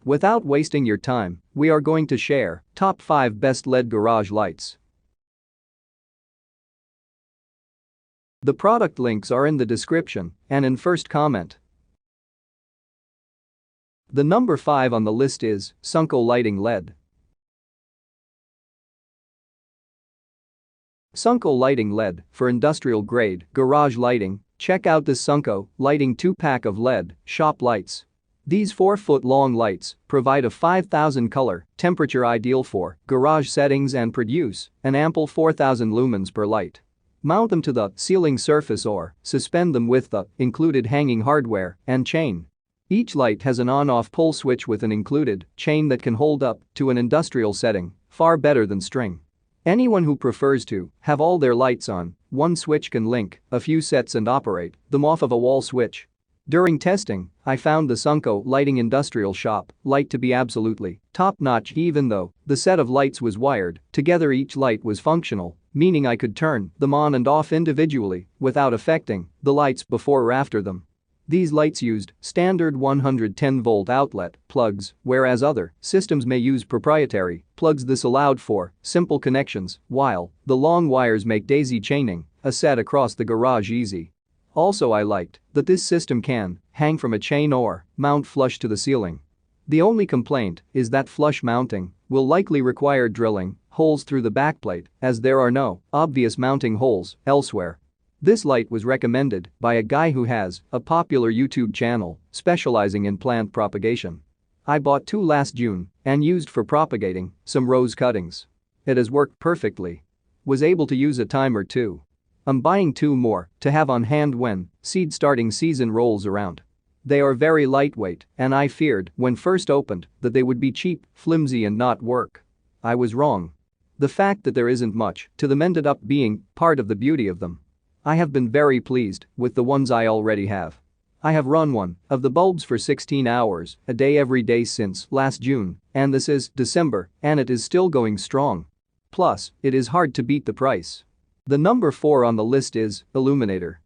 Without wasting your time, we are going to share top 5 best LED garage lights. The product links are in the description and in first comment. The number 5 on the list is Sunco Lighting LED. Sunco Lighting LED for industrial grade garage lighting. Check out this Sunco Lighting 2-pack of LED shop lights. These 4-foot-long lights provide a 5,000 color temperature ideal for garage settings and produce an ample 4,000 lumens per light. Mount them to the ceiling surface or suspend them with the included hanging hardware and chain. Each light has an on-off pull switch with an included chain that can hold up to an industrial setting, far better than string. Anyone who prefers to have all their lights on one switch can link a few sets and operate them off of a wall switch. During testing, I found the Sunco Lighting industrial shop light to be absolutely top-notch. Even though the set of lights was wired together, each light was functional, meaning I could turn them on and off individually without affecting the lights before or after them. These lights used standard 110-volt outlet plugs, whereas other systems may use proprietary plugs. This allowed for simple connections, while the long wires make daisy chaining a set across the garage easy. Also, I liked that this system can hang from a chain or mount flush to the ceiling. The only complaint is that flush mounting will likely require drilling holes through the backplate, as there are no obvious mounting holes elsewhere. This light was recommended by a guy who has a popular YouTube channel specializing in plant propagation. I bought 2 last June and used for propagating some rose cuttings. It has worked perfectly. Was able to use a time or two. I'm buying 2 more to have on hand when seed starting season rolls around. They are very lightweight, and I feared when first opened that they would be cheap, flimsy and not work. I was wrong. The fact that there isn't much to them ended up being part of the beauty of them. I have been very pleased with the ones I already have. I have run one of the bulbs for 16 hours a day every day since last June, and this is December, and it is still going strong. Plus, it is hard to beat the price. The number 4 on the list is Illuminator.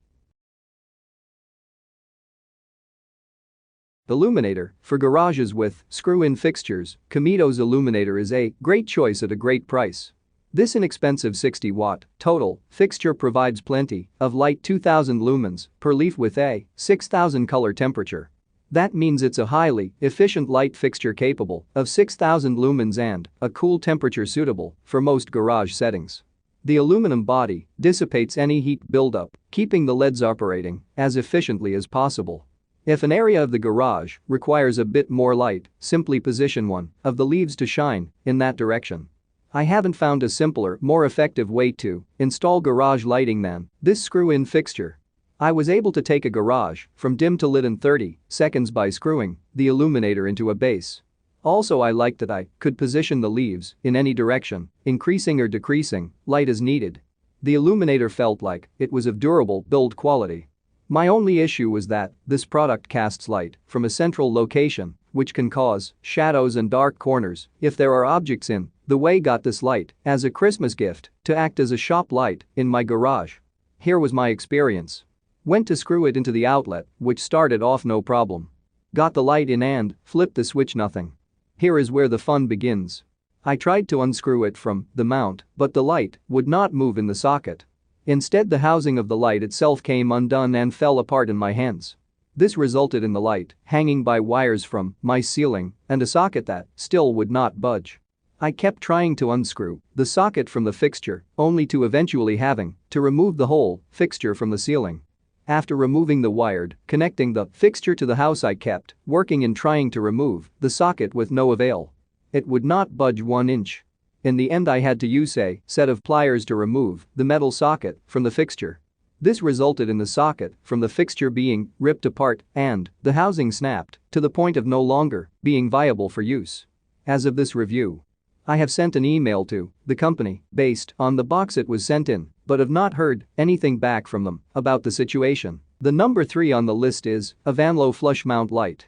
Illuminator for garages with screw-in fixtures. Comito's Illuminator is a great choice at a great price. This inexpensive 60-watt total fixture provides plenty of light, 2,000 lumens per leaf with a 6,000 color temperature. That means it's a highly efficient light fixture capable of 6,000 lumens and a cool temperature suitable for most garage settings. The aluminum body dissipates any heat buildup, keeping the LEDs operating as efficiently as possible. If an area of the garage requires a bit more light, simply position one of the leaves to shine in that direction. I haven't found a simpler, more effective way to install garage lighting than this screw-in fixture. I was able to take a garage from dim to lit in 30 seconds by screwing the Illuminator into a base. Also, I liked that I could position the leaves in any direction, increasing or decreasing light as needed. The Illuminator felt like it was of durable build quality. My only issue was that this product casts light from a central location, which can cause shadows and dark corners if there are objects in the way. Got this light as a Christmas gift to act as a shop light in my garage. Here was my experience. Went to screw it into the outlet, which started off no problem. Got the light in and flipped the switch, nothing. Here is where the fun begins. I tried to unscrew it from the mount, but the light would not move in the socket. Instead, the housing of the light itself came undone and fell apart in my hands. This resulted in the light hanging by wires from my ceiling and a socket that still would not budge. I kept trying to unscrew the socket from the fixture, only to eventually having to remove the whole fixture from the ceiling. After removing the wired connecting the fixture to the house, I kept working and trying to remove the socket with no avail. It would not budge 1 inch. In the end, I had to use a set of pliers to remove the metal socket from the fixture. This resulted in the socket from the fixture being ripped apart and the housing snapped to the point of no longer being viable for use. As of this review, I have sent an email to the company based on the box it was sent in, but have not heard anything back from them about the situation. The number 3 on the list is a Vamlo flush mount light.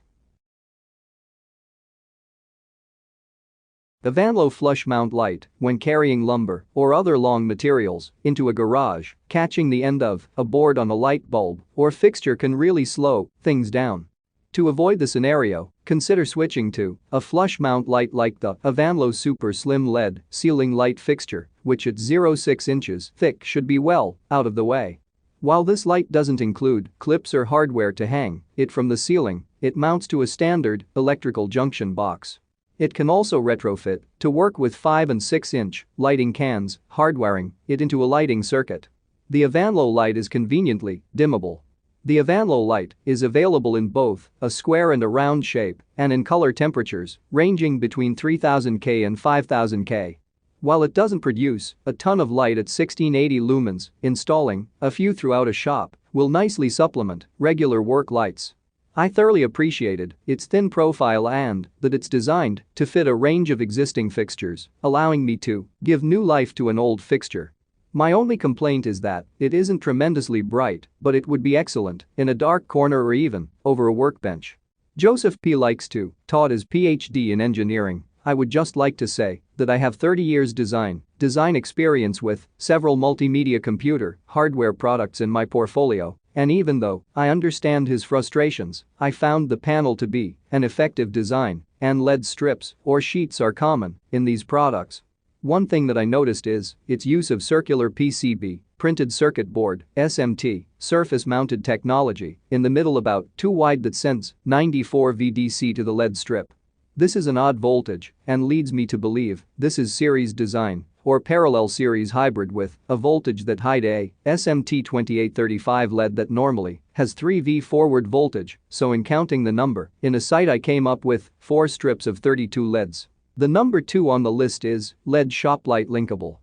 The Vamlo flush mount light, when carrying lumber or other long materials into a garage, catching the end of a board on a light bulb or fixture can really slow things down. To avoid the scenario, consider switching to a flush mount light like the Vamlo Super Slim LED ceiling light fixture, which at 0.6 inches thick should be well out of the way. While this light doesn't include clips or hardware to hang it from the ceiling, it mounts to a standard electrical junction box. It can also retrofit to work with 5 and 6-inch lighting cans, hardwiring it into a lighting circuit. The Vamlo light is conveniently dimmable. The Vamlo light is available in both a square and a round shape and in color temperatures ranging between 3000 K and 5000 K. While it doesn't produce a ton of light at 1680 lumens, installing a few throughout a shop will nicely supplement regular work lights. I thoroughly appreciated its thin profile and that it's designed to fit a range of existing fixtures, allowing me to give new life to an old fixture. My only complaint is that it isn't tremendously bright, but it would be excellent in a dark corner or even over a workbench. Joseph P. likes to taught his PhD in engineering. I would just like to say that I have 30 years design experience with several multimedia computer hardware products in my portfolio, and even though I understand his frustrations, I found the panel to be an effective design and LED strips or sheets are common in these products. One thing that I noticed is its use of circular PCB, printed circuit board, SMT, surface-mounted technology, in the middle about too wide that sends 94 VDC to the LED strip. This is an odd voltage and leads me to believe this is series design or parallel series hybrid with a voltage that hide a SMT 2835 LED that normally has 3V forward voltage, so in counting the number in a site I came up with 4 strips of 32 LEDs. The number 2 on the list is LED shop light linkable.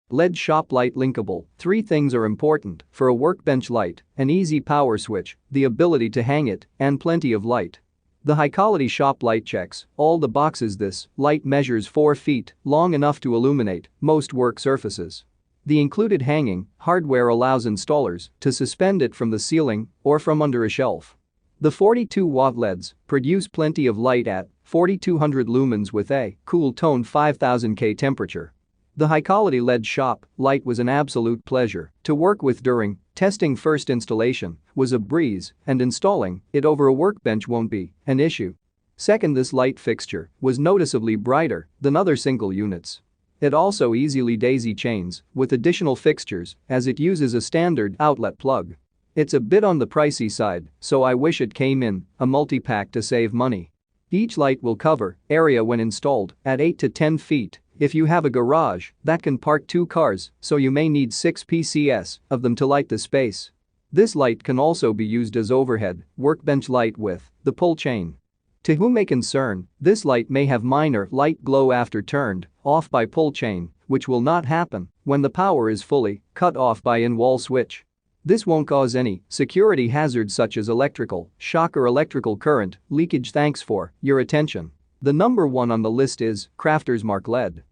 LED shop light linkable. 3 things are important for a workbench light: an easy power switch, the ability to hang it, and plenty of light. The high-quality shop light checks all the boxes. This light measures 4 feet long, enough to illuminate most work surfaces. The included hanging hardware allows installers to suspend it from the ceiling or from under a shelf. The 42-watt LEDs produce plenty of light at 4200 lumens with a cool tone 5000 K temperature. The high-quality LED shop light was an absolute pleasure to work with during testing. First installation was a breeze, and installing it over a workbench won't be an issue. Second, this light fixture was noticeably brighter than other single units. It also easily daisy chains with additional fixtures as it uses a standard outlet plug. It's a bit on the pricey side, so I wish it came in a multi-pack to save money. Each light will cover area when installed at 8 to 10 feet. If you have a garage that can park 2 cars, so you may need 6 PCS of them to light the space. This light can also be used as overhead workbench light with the pull chain. To whom may concern, this light may have minor light glow after turned off by pull chain, which will not happen when the power is fully cut off by in-wall switch. This won't cause any security hazards such as electrical shock or electrical current leakage. Thanks for your attention. The number 1 on the list is Crafter's Mark LED.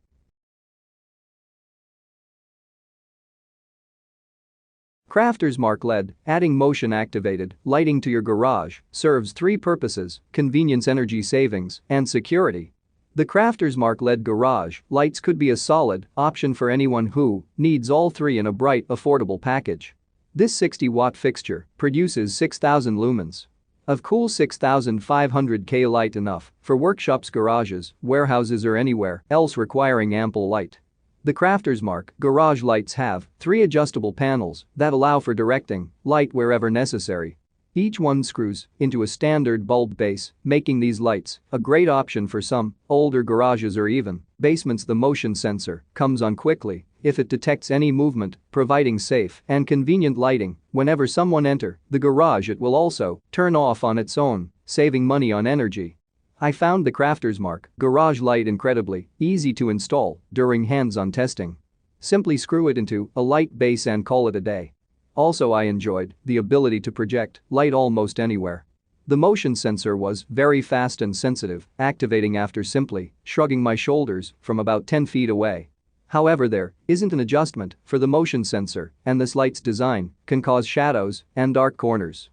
Crafter's Mark LED, adding motion-activated lighting to your garage, serves 3 purposes: convenience, energy savings, and security. The Crafter's Mark LED garage lights could be a solid option for anyone who needs all 3 in a bright, affordable package. This 60-watt fixture produces 6000 lumens of cool 6500 K light, enough for workshops, garages, warehouses, or anywhere else requiring ample light. The Crafter's Mark garage lights have 3 adjustable panels that allow for directing light wherever necessary. Each one screws into a standard bulb base, making these lights a great option for some older garages or even basements. The motion sensor comes on quickly if it detects any movement, providing safe and convenient lighting whenever someone enters the garage. It will also turn off on its own, saving money on energy. I found the Crafter's Mark garage light incredibly easy to install during hands-on testing. Simply screw it into a light base and call it a day. Also, I enjoyed the ability to project light almost anywhere. The motion sensor was very fast and sensitive, activating after simply shrugging my shoulders from about 10 feet away. However, there isn't an adjustment for the motion sensor, and this light's design can cause shadows and dark corners.